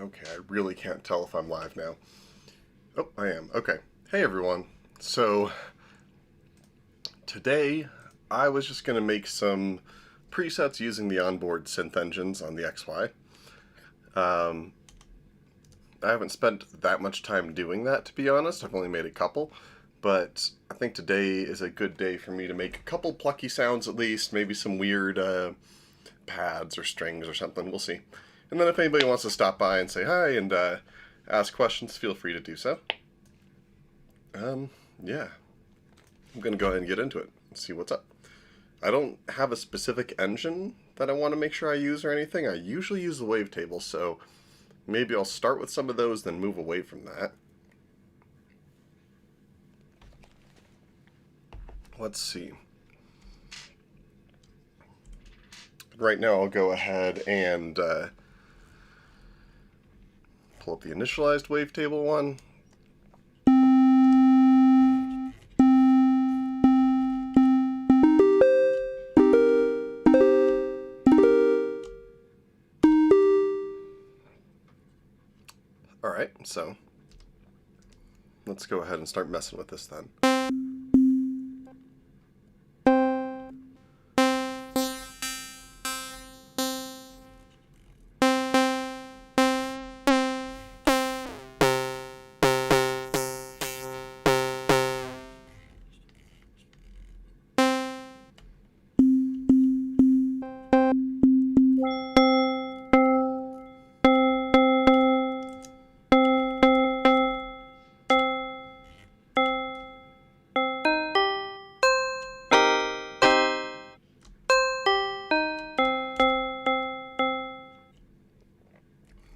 Okay, I really can't tell if I'm live now. Oh, I am. Okay. Hey everyone. So, today I was just going to make some presets using the onboard synth engines on the XY. I haven't spent that much time doing that, to be honest. I've only made a couple. But I think today is a good day for me to make a couple plucky sounds at least, maybe some weird pads or strings or something. We'll see. And then if anybody wants to stop by and say hi and ask questions, feel free to do so. Yeah. I'm going to go ahead and get into it and see what's up. I don't have a specific engine that I want to make sure I use or anything. I usually use the Wavetable, so maybe I'll start with some of those, then move away from that. Let's see. Right now I'll go ahead and pull up the initialized Wavetable one. Alright, so let's go ahead and start messing with this then.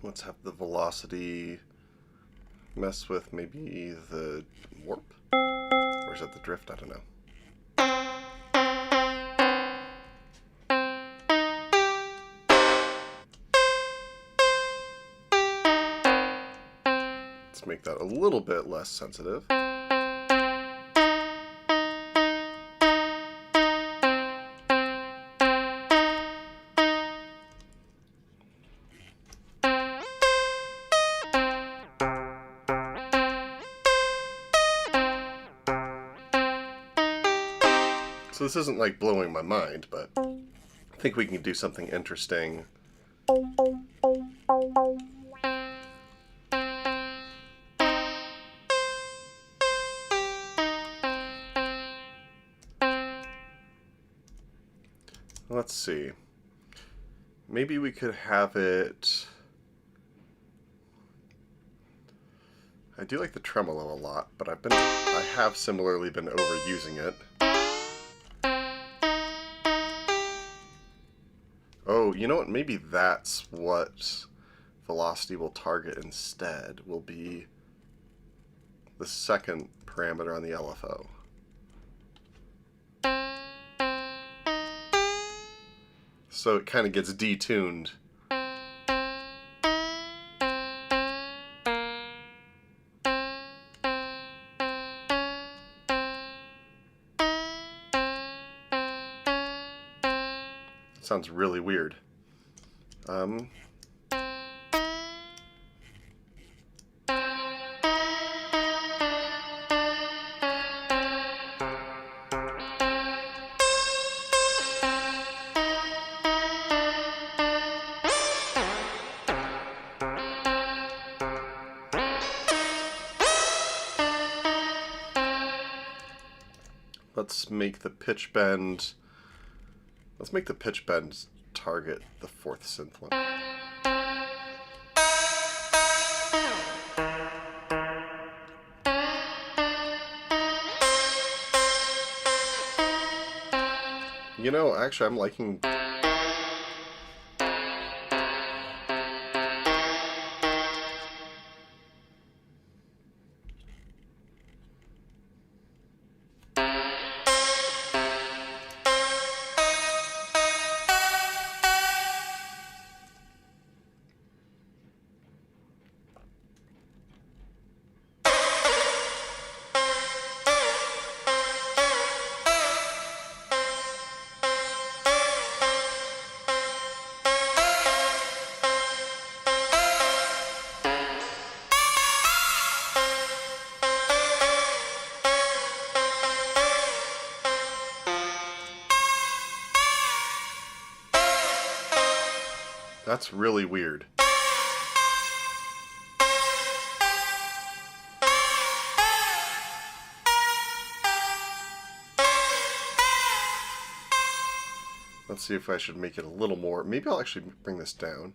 Let's have the velocity mess with maybe the warp? Or is that the drift? I don't know. Let's make that a little bit less sensitive. So this isn't like blowing my mind, but I think we can do something interesting. Let's see. Maybe we could have it... I do like the tremolo a lot, but I have similarly been overusing it. Oh, you know what? Maybe that's what velocity will target instead, will be the second parameter on the LFO. So it kind of gets detuned. Sounds really weird. Let's make the pitch bend. Let's make the pitch bend target the fourth synth one. You know, actually, I'm liking... That's really weird. Let's see if I should make it a little more. Maybe I'll actually bring this down.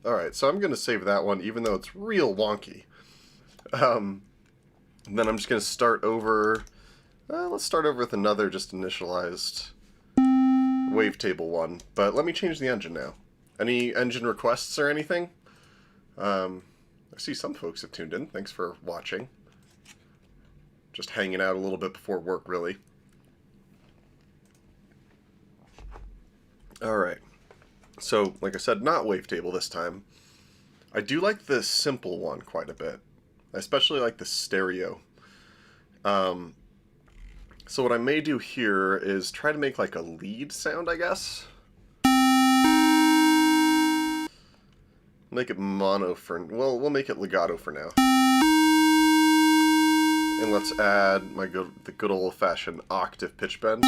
Alright, so I'm going to save that one, even though it's real wonky. Then I'm just going to start over. Let's start over with another just initialized Wavetable one. But let me change the engine now. Any engine requests or anything? I see some folks have tuned in. Thanks for watching. Just hanging out a little bit before work, really. Alright. So, like I said, not Wavetable this time. I do like the simple one quite a bit. I especially like the stereo. So what I may do here is try to make like a lead sound, I guess. Make it mono for... Well, we'll make it legato for now. And let's add the good old-fashioned octave pitch bend.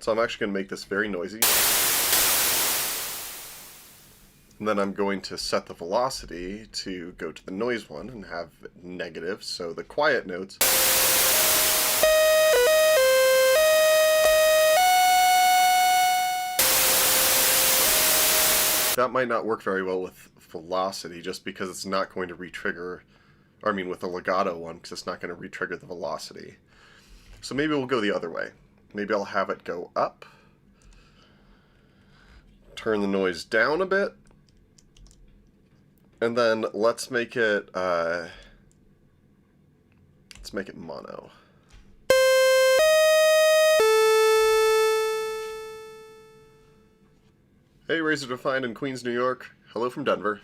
So I'm actually going to make this very noisy. And then I'm going to set the velocity to go to the noise one and have it negative, so the quiet notes. That might not work very well with velocity, just because it's not going to re-trigger, or I mean with the legato one, because it's not going to re-trigger the velocity. So maybe we'll go the other way. Maybe I'll have it go up, turn the noise down a bit, and then let's make it mono. Hey, Razor Defined in Queens, New York. Hello from Denver.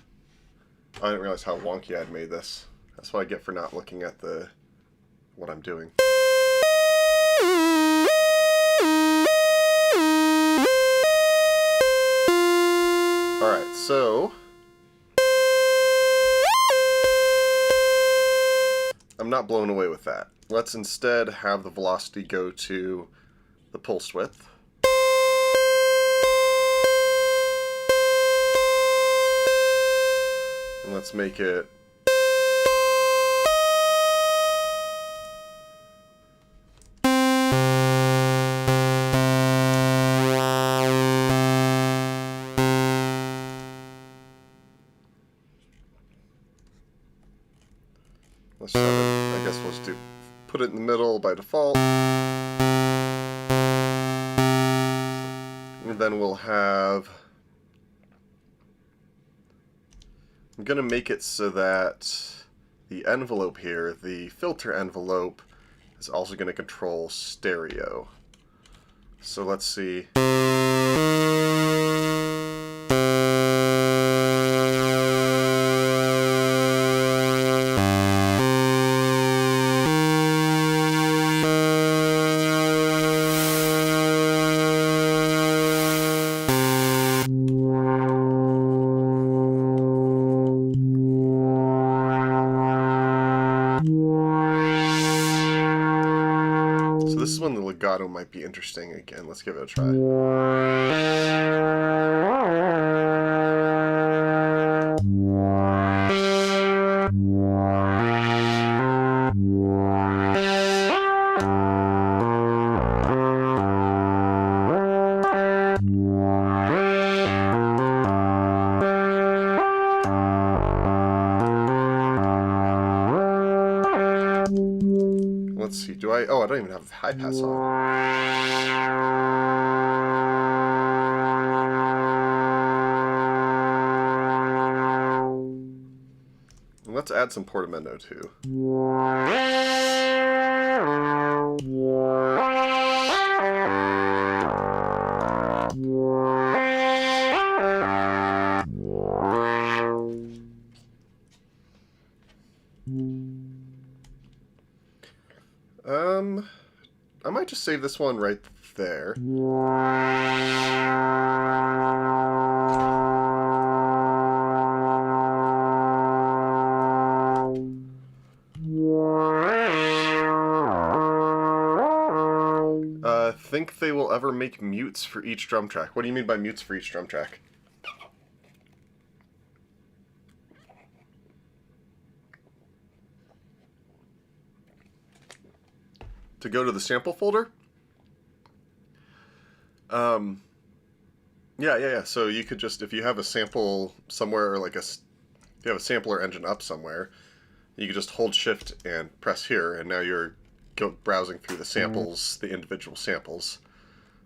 I didn't realize how wonky I'd made this. That's what I get for not looking at what I'm doing. Alright, so I'm not blown away with that. Let's instead have the velocity go to the pulse width. And let's make it let's set it, I guess we'll just put it in the middle by default. And then we'll have, I'm going to make it so that the envelope here, the filter envelope, is also going to control stereo. So let's see. So this is when the legato might be interesting again. Let's give it a try. Let's see, oh, I don't even have high pass on. Let's add some portamento too. I might just save this one right there. Think they will ever make mutes for each drum track. What do you mean by mutes for each drum track? To go to the sample folder? Yeah. So you could just, if you have a sample somewhere, or like if you have a sampler engine up somewhere, you could just hold shift and press here, and now you're browsing through the samples, the individual samples.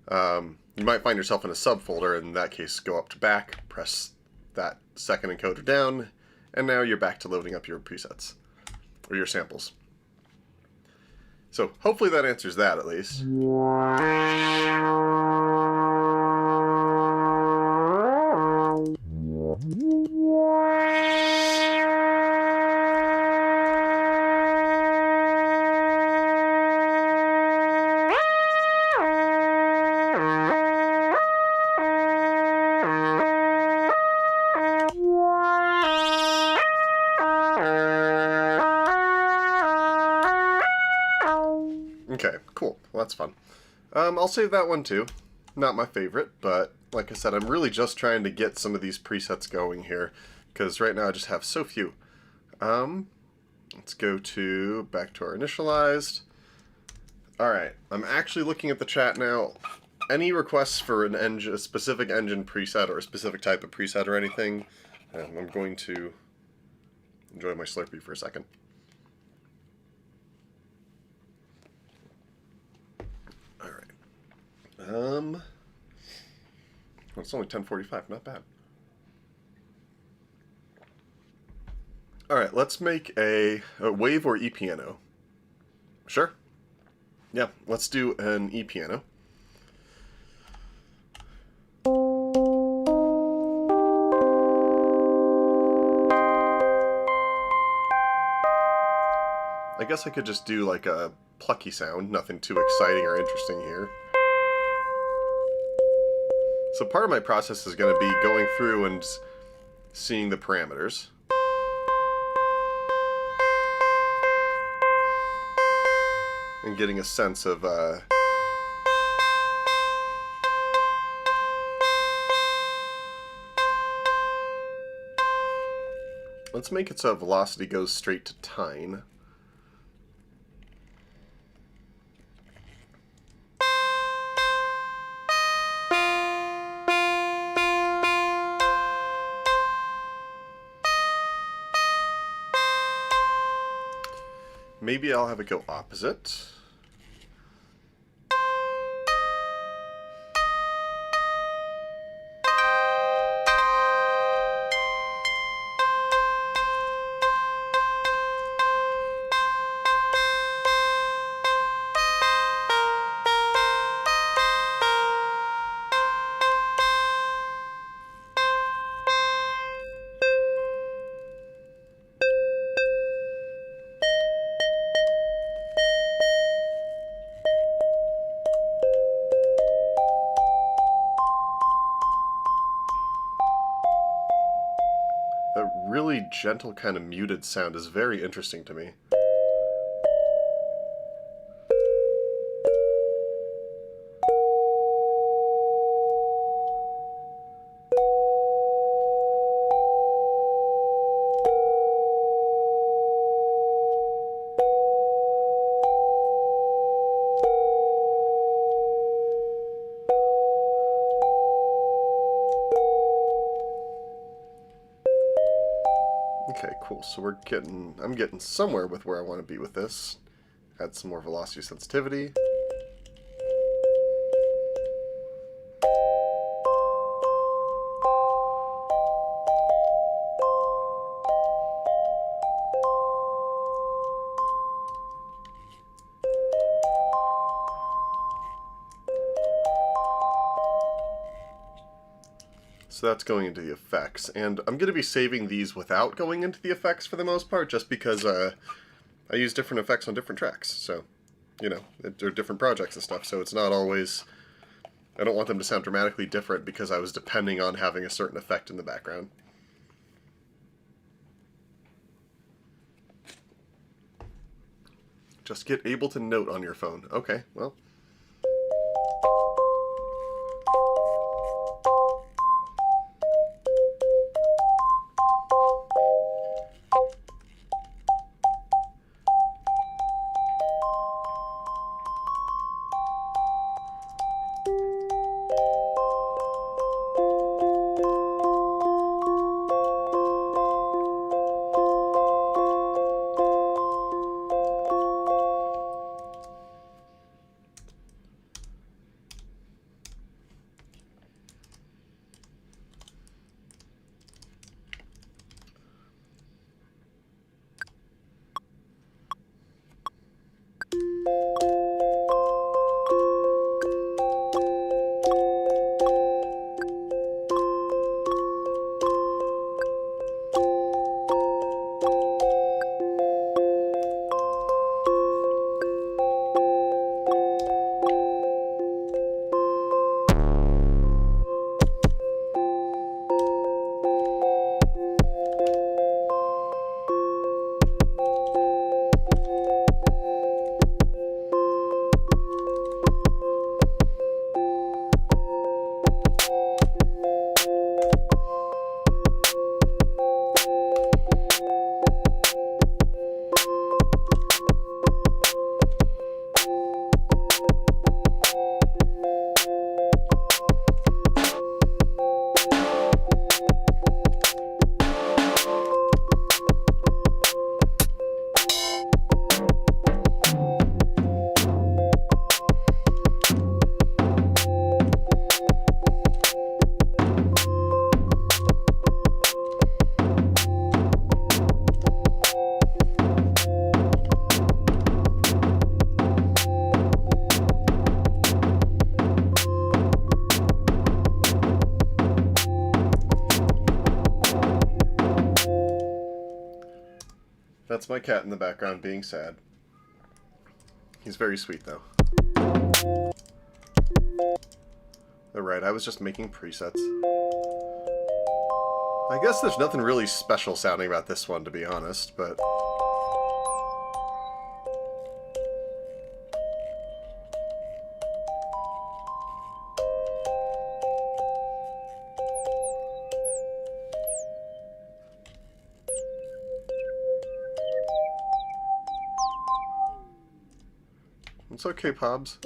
You might find yourself in a subfolder, and in that case, go up to back, press that second encoder down, and now you're back to loading up your presets, or your samples. So hopefully that answers that at least. Okay, cool. Well, that's fun. I'll save that one too. Not my favorite, but like I said, I'm really just trying to get some of these presets going here, because right now I just have so few. Let's go back to our initialized. Alright, I'm actually looking at the chat now. Any requests for a specific engine preset or a specific type of preset or anything? I'm going to enjoy my Slurpee for a second. Well, it's only 10:45, not bad. Alright, let's make a wave or E-piano. Sure. Yeah, let's do an E-piano. I guess I could just do like a plucky sound, nothing too exciting or interesting here. So part of my process is going to be going through and seeing the parameters. And getting a sense of let's make it so velocity goes straight to tine. Maybe I'll have it go opposite. That really gentle kind of muted sound is very interesting to me. Okay, cool. So I'm getting somewhere with where I want to be with this. Add some more velocity sensitivity. So that's going into the effects. And I'm going to be saving these without going into the effects for the most part, just because I use different effects on different tracks. So, you know, they're different projects and stuff, so it's not always... I don't want them to sound dramatically different because I was depending on having a certain effect in the background. Just get Ableton Note on your phone. Okay, well... That's my cat in the background being sad. He's very sweet, though. Alright, I was just making presets. I guess there's nothing really special sounding about this one, to be honest, but... It's okay, Pobs.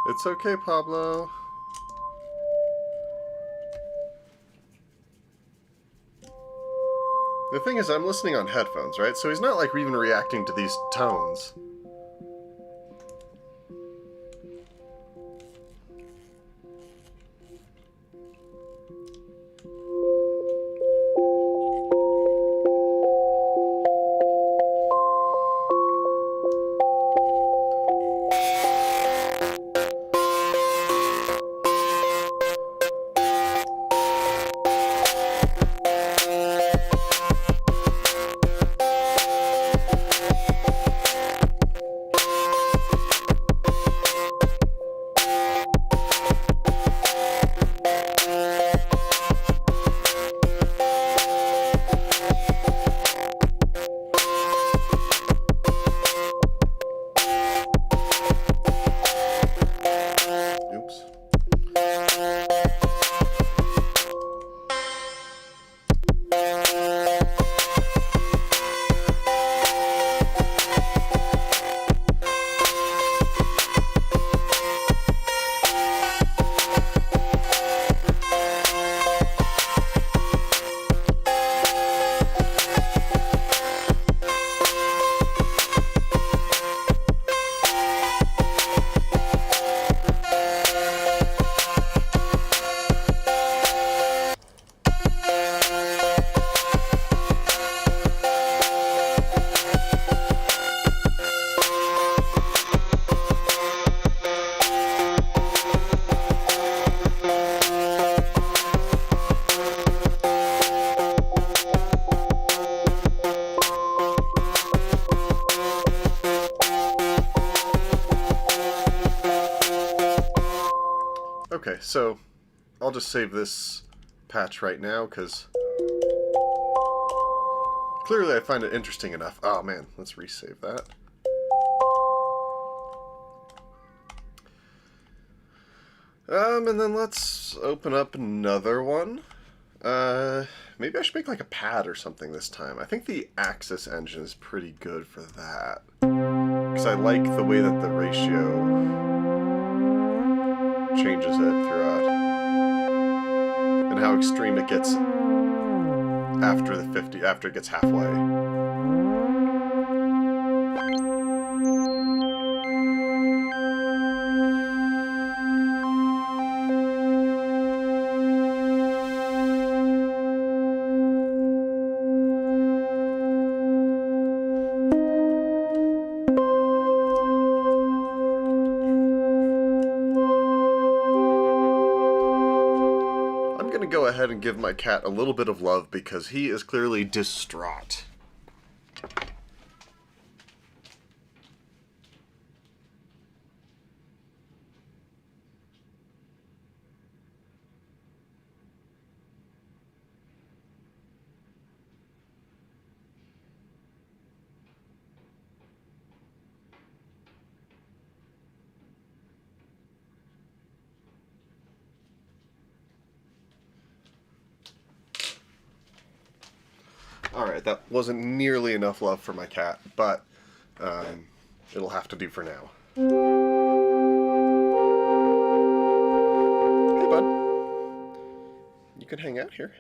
It's okay, Pablo. The thing is, I'm listening on headphones, right? So he's not, like, even reacting to these tones. Okay, so I'll just save this patch right now, because clearly I find it interesting enough. Oh man, let's resave that. And then let's open up another one. Maybe I should make like a pad or something this time. I think the Axis engine is pretty good for that, because I like the way that the ratio changes it throughout, and how extreme it gets after the 50, after it gets halfway. Go ahead and give my cat a little bit of love, because he is clearly distraught. Alright, that wasn't nearly enough love for my cat, but it'll have to do for now. Hey, bud. You can hang out here.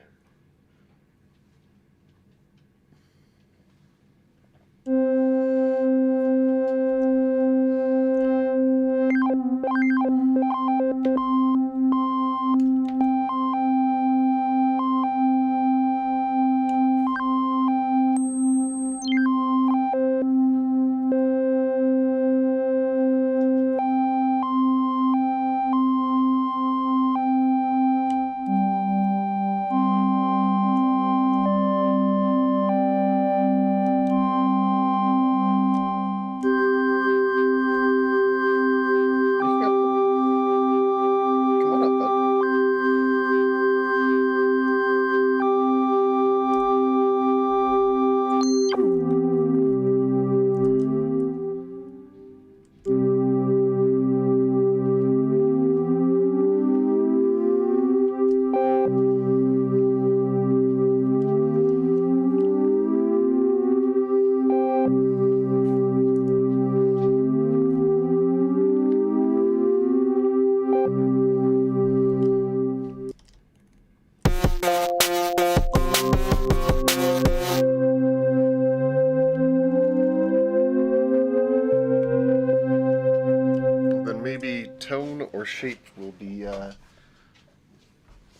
Tone or shape will be,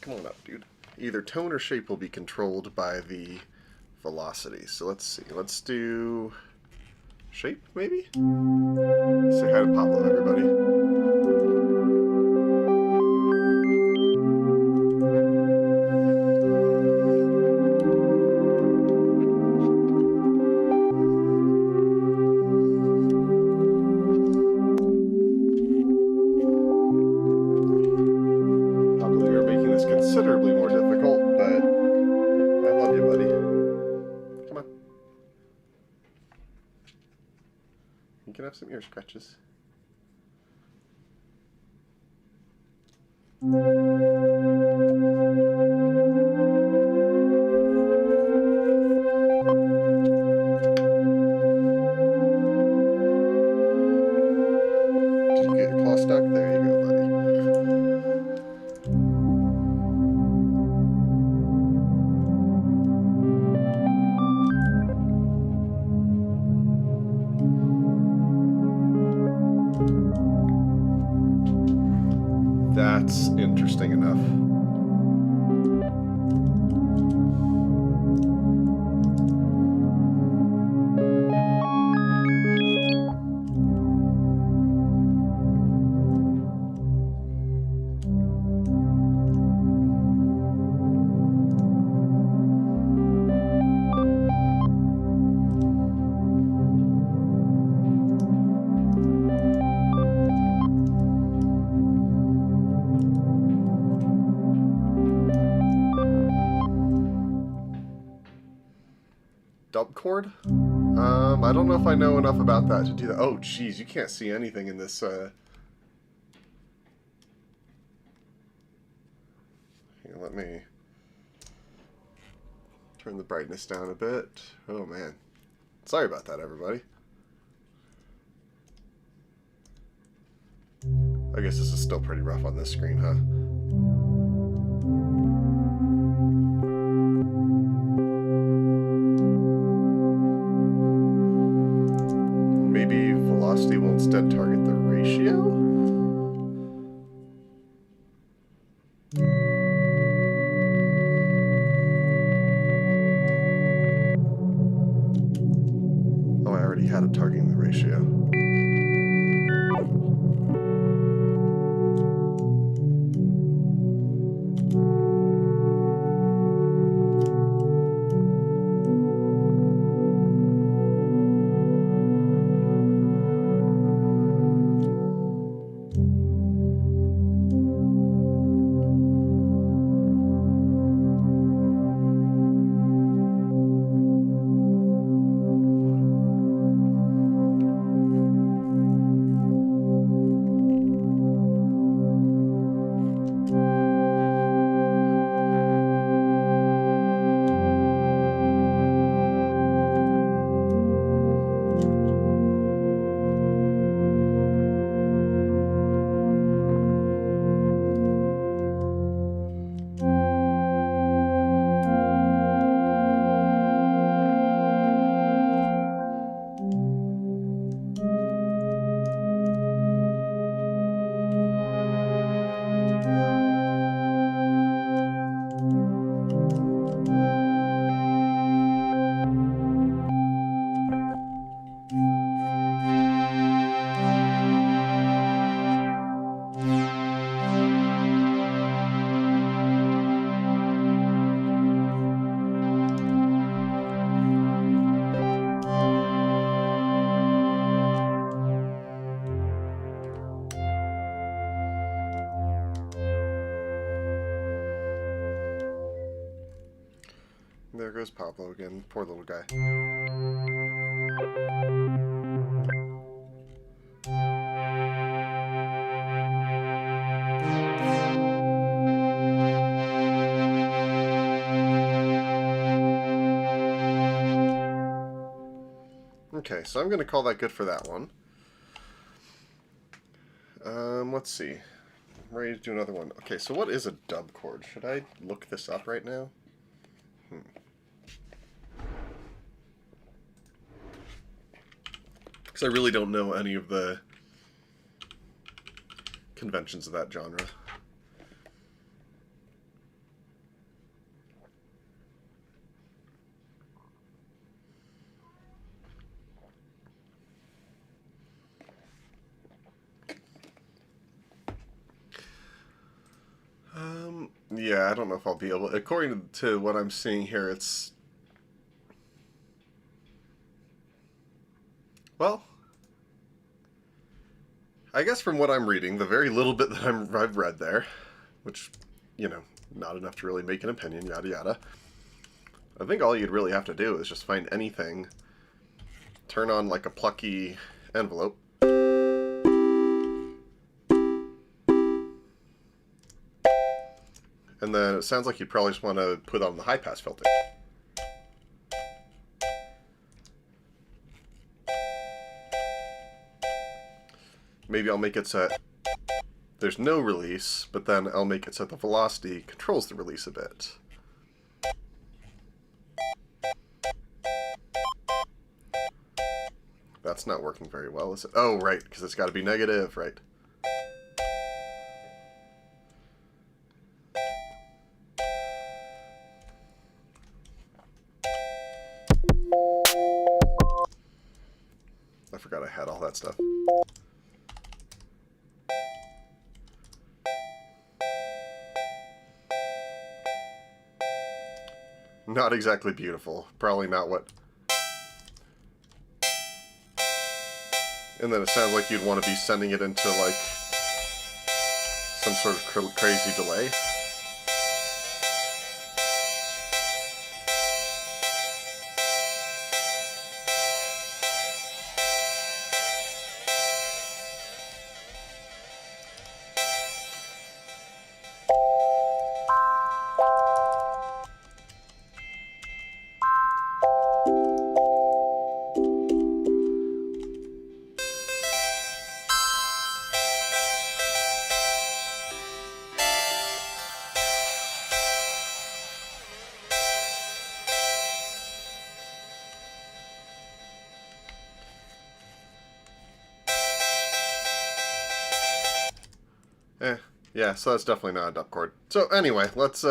come on up, dude. Either tone or shape will be controlled by the velocity. So let's see. Let's do shape, maybe? Say hi to Pablo, everybody. Considerably more difficult, but I love you, buddy. Come on. You can have some ear scratches. Did you get your claw stuck? There you go, buddy. That's interesting enough. dub chord. I don't know if I know enough about that to do that. Oh, geez, you can't see anything in this. Here, let me turn the brightness down a bit. Oh, man. Sorry about that, everybody. I guess this is still pretty rough on this screen, huh? Maybe velocity will instead target the ratio? Oh, I already had it targeting the ratio. There goes Pablo again. Poor little guy. Okay, so I'm going to call that good for that one. Let's see. I'm ready to do another one. Okay, so what is a dub chord? Should I look this up right now? Because I really don't know any of the conventions of that genre. Yeah, I don't know if I'll be able... According to what I'm seeing here, it's... Well, I guess from what I'm reading, the very little bit that I've read there, which, you know, not enough to really make an opinion, yada yada, I think all you'd really have to do is just find anything, turn on like a plucky envelope, and then it sounds like you'd probably just want to put on the high-pass filter. Maybe I'll make it so there's no release, but then I'll make it so the velocity controls the release a bit. That's not working very well, is it? Oh, right, because it's got to be negative, right. I forgot I had all that stuff. Not exactly beautiful. Probably not what... And then it sounds like you'd want to be sending it into, like, some sort of crazy delay. Yeah, so that's definitely not a dub chord. So anyway, let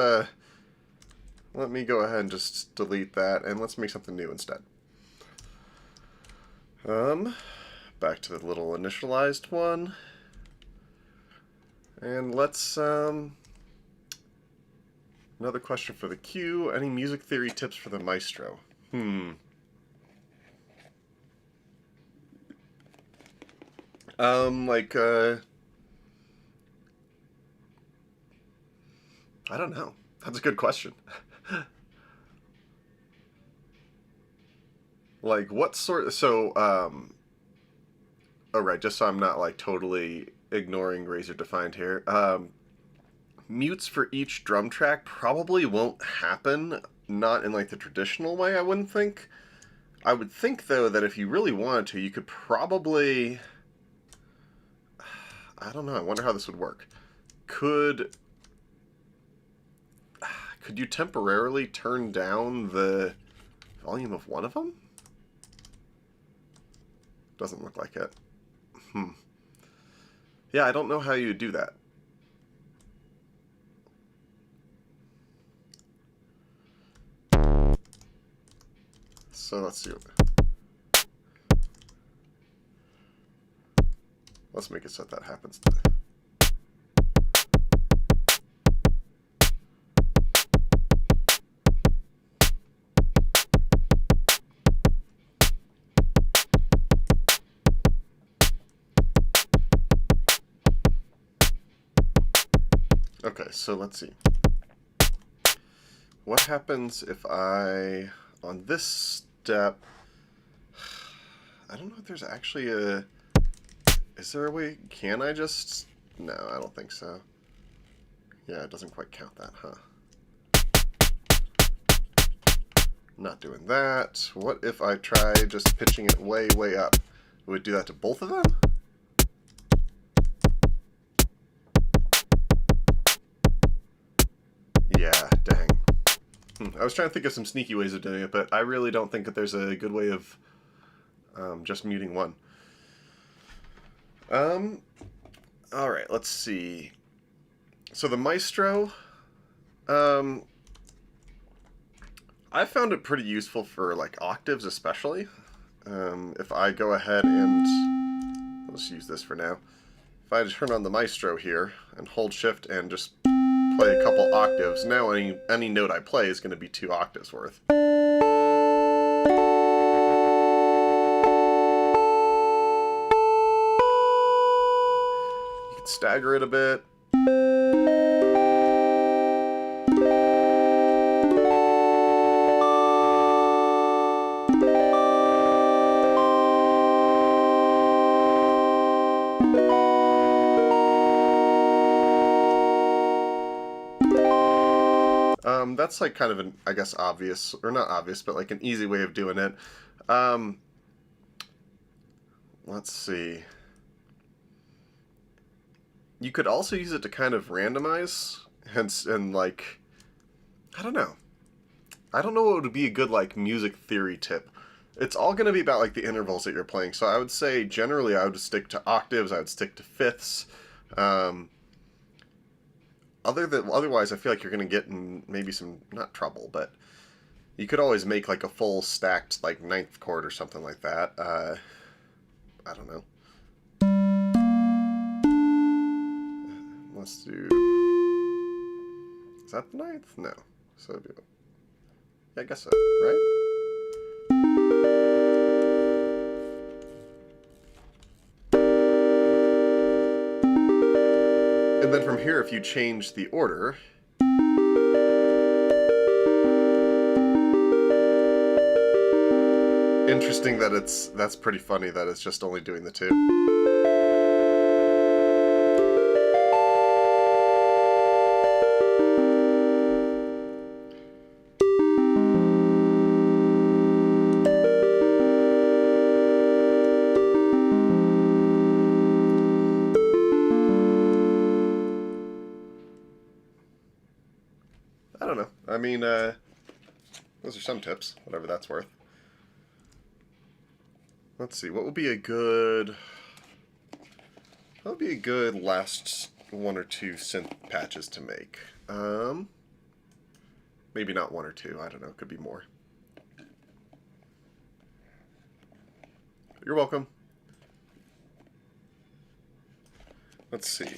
me go ahead and just delete that, and let's make something new instead. Back to the little initialized one. And let's, another question for the cue. Any music theory tips for the maestro? I don't know. That's a good question. Like, what sort... So, oh, right, just so I'm not, like, totally ignoring Razor Defined here. Mutes for each drum track probably won't happen, not in, like, the traditional way, I wouldn't think. I would think, though, that if you really wanted to, you could probably... I don't know, I wonder how this would work. Could you temporarily turn down the volume of one of them? Doesn't look like it. Yeah, I don't know how you would do that. So let's see. Let's make it so that happens. Okay, so let's see. What happens if I, on this step, I don't know if there's actually a, is there a way, can I just, no, I don't think so. Yeah, it doesn't quite count that, huh? Not doing that. What if I try just pitching it way, way up? Would it do that to both of them? Yeah, dang. I was trying to think of some sneaky ways of doing it, but I really don't think that there's a good way of just muting one. Alright, let's see. So the maestro, I found it pretty useful for like octaves especially. If I go ahead and, let's use this for now. If I turn on the maestro here and hold shift and just play a couple octaves, now any note I play is going to be 2 octaves worth. You can stagger it a bit. That's like kind of an, I guess, obvious, or not obvious, but like an easy way of doing it. Let's see. You could also use it to kind of randomize, and like, I don't know. I don't know what would be a good like music theory tip. It's all going to be about like the intervals that you're playing. So I would say generally I would stick to octaves, I would stick to fifths. Otherwise, I feel like you're going to get in maybe some, not trouble, but you could always make like a full stacked like 9th chord or something like that. I don't know. Let's do, is that the 9th? No. So do, yeah, I guess so, right? And then from here, if you change the order, interesting that that's pretty funny that it's just only doing the 2. I don't know. I mean, those are some tips, whatever that's worth. Let's see, what would be a good last one or two synth patches to make. Maybe not one or two. I don't know. It could be more. You're welcome. Let's see.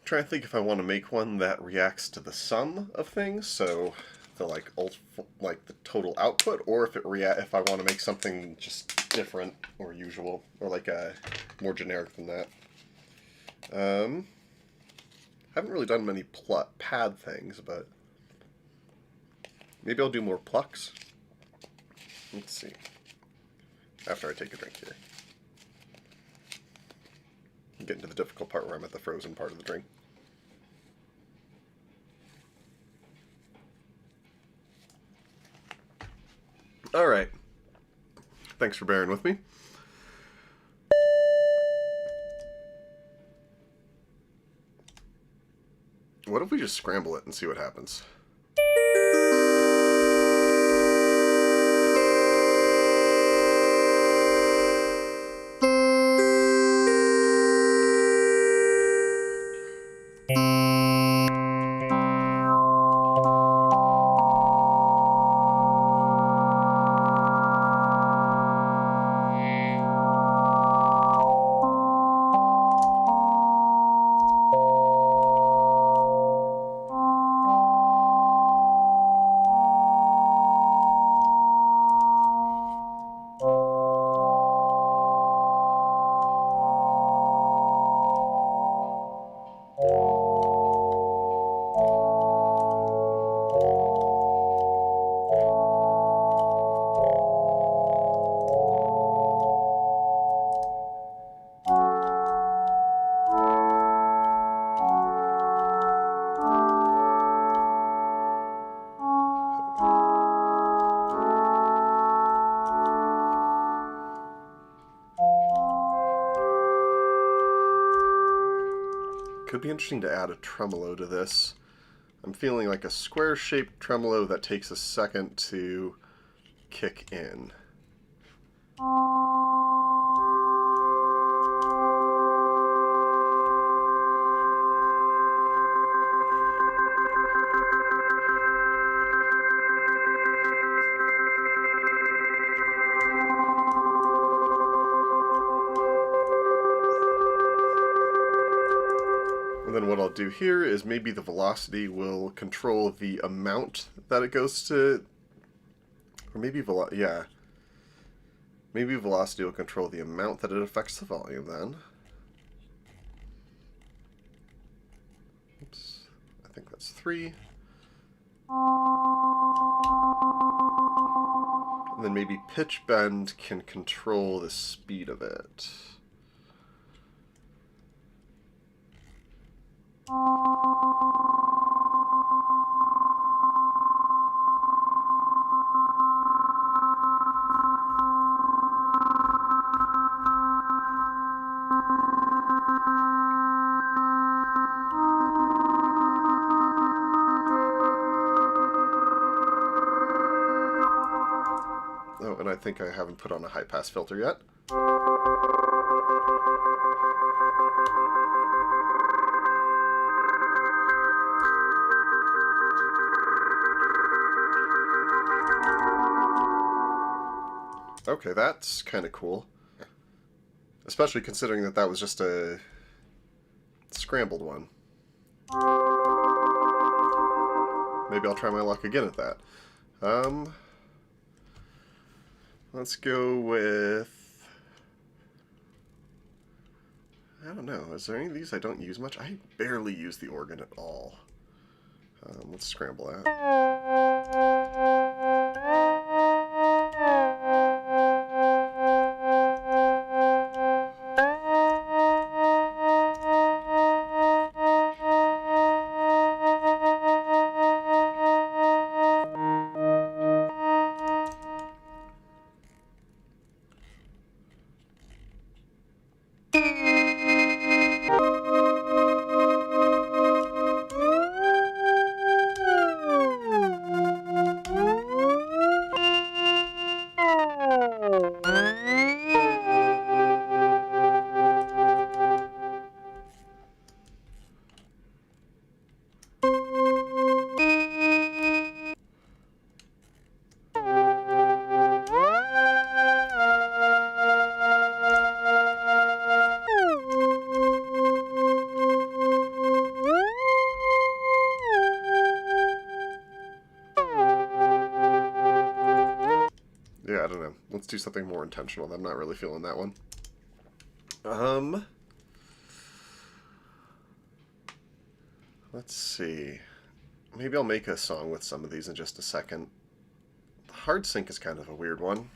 Trying to think if I want to make one that reacts to the sum of things, so the like the total output, or if if I want to make something just different or usual, or like more generic than that. Haven't really done many pad things, but maybe I'll do more plucks. Let's see. After I take a drink here. I'm getting to the difficult part where I'm at the frozen part of the drink. Alright. Thanks for bearing with me. What if we just scramble it and see what happens? Could be interesting to add a tremolo to this. I'm feeling like a square-shaped tremolo that takes a second to kick in. And then what I'll do here is maybe the velocity will control the amount that it goes to, or maybe maybe velocity will control the amount that it affects the volume then. Oops, I think that's 3. And then maybe pitch bend can control the speed of it. Oh, and I think I haven't put on a high-pass filter yet. Okay, that's kind of cool. Especially considering that that was just a scrambled one. Maybe I'll try my luck again at that. Let's go with... I don't know. Is there any of these I don't use much? I barely use the organ at all. Let's scramble that. don't know. Let's do something more intentional. I'm not really feeling that one. Let's see. Maybe I'll make a song with some of these in just a second. Hard sync is kind of a weird one.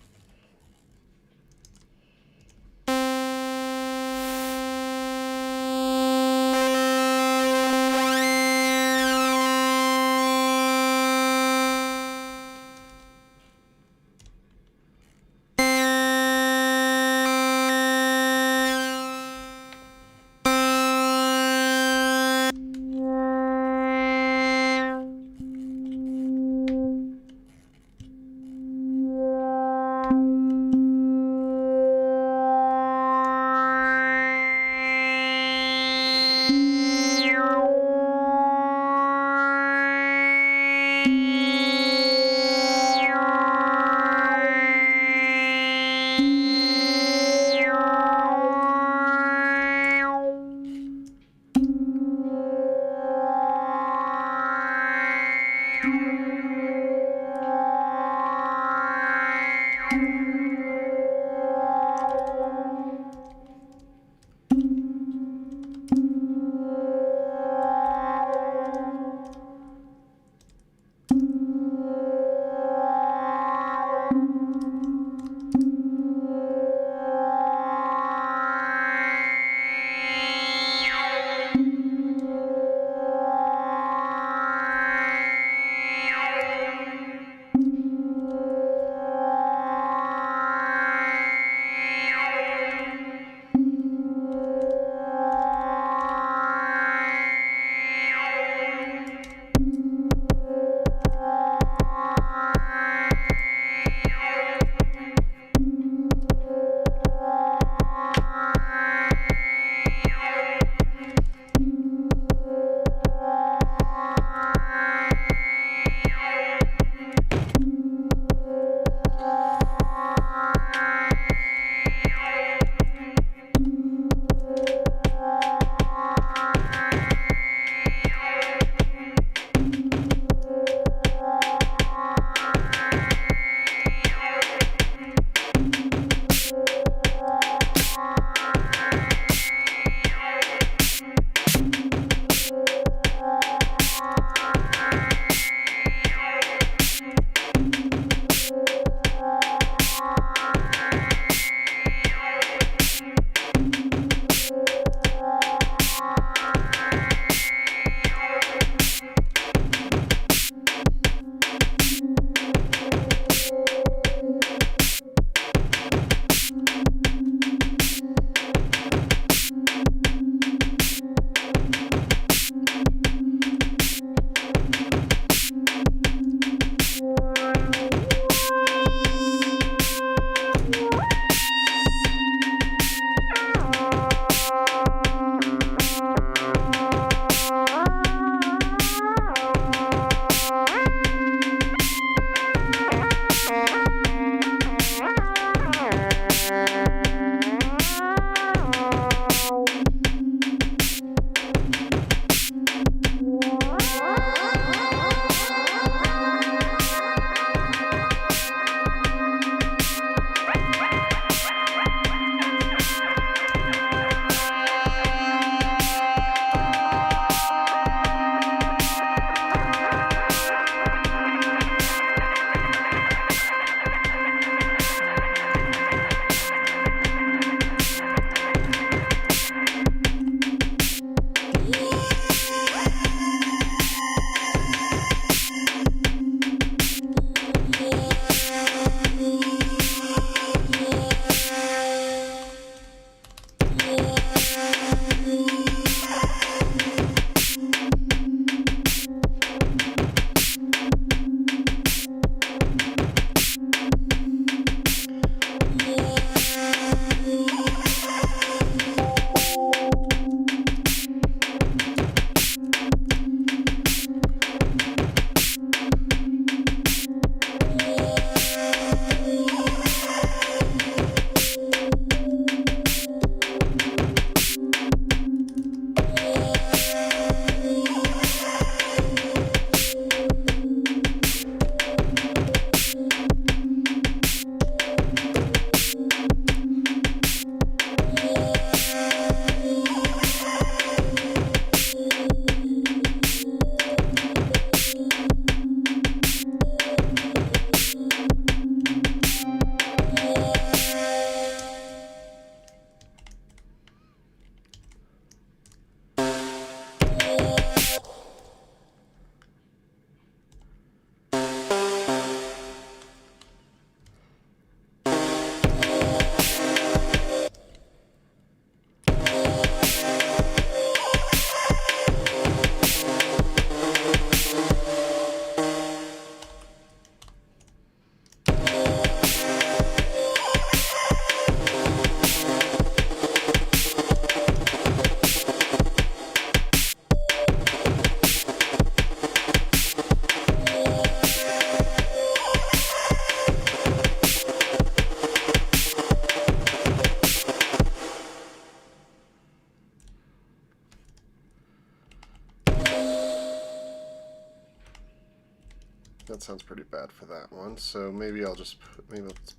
That sounds pretty bad for that one. So maybe I'll just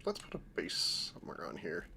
let's put a bass somewhere on here.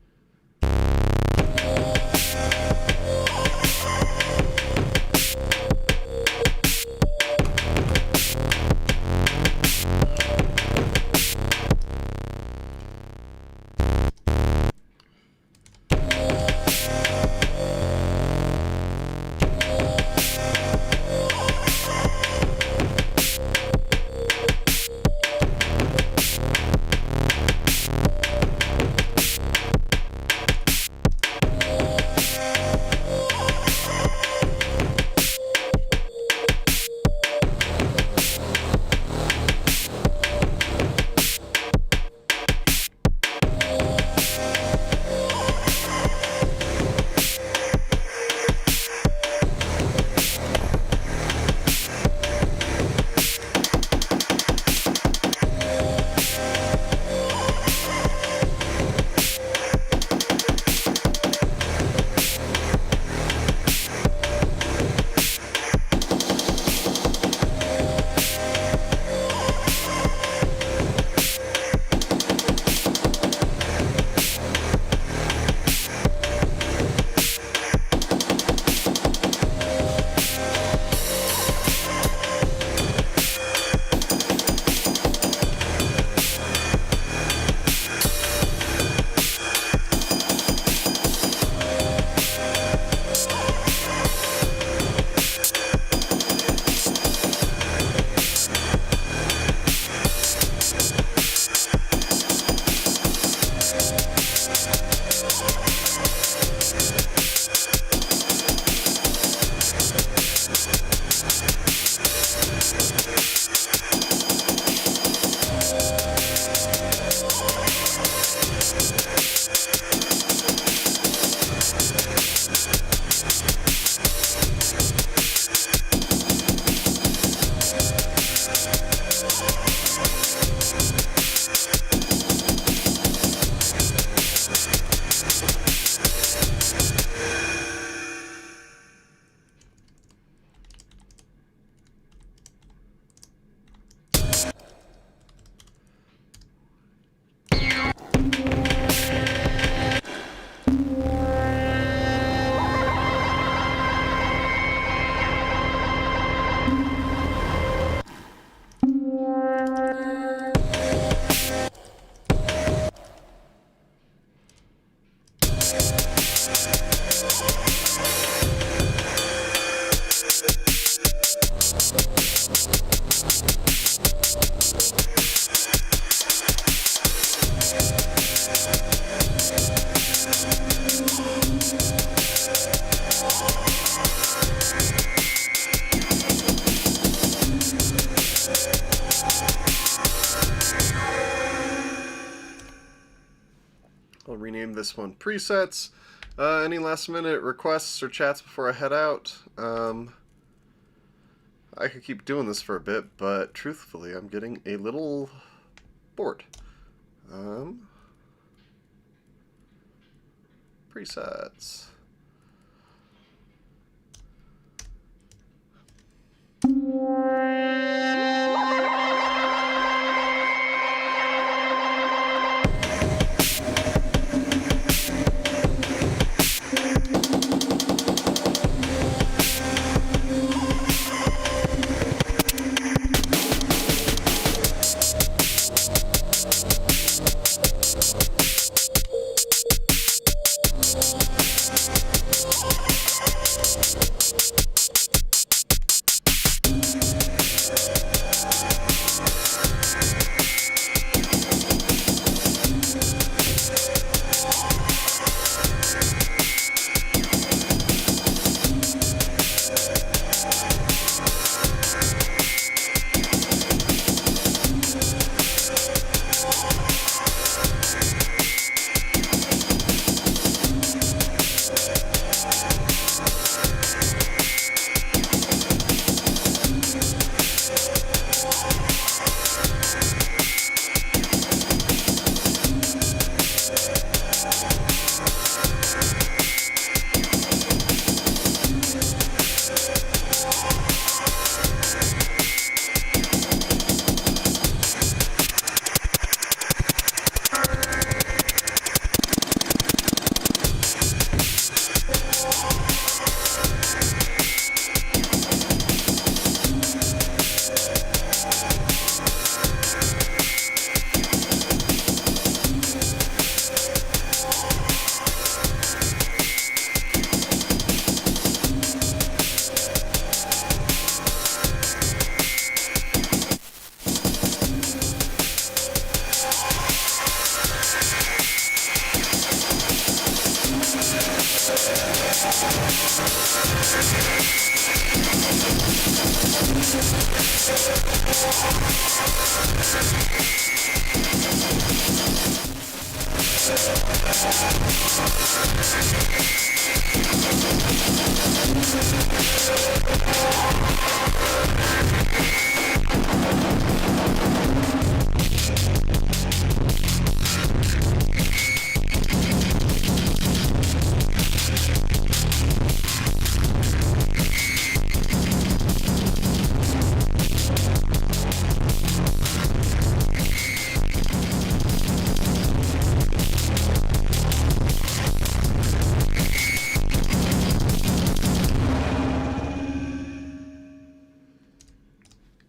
I'll rename this one Presets. Any last minute requests or chats before I head out? I could keep doing this for a bit, but truthfully, I'm getting a little bored. Presets.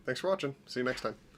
Thanks for watching. See you next time.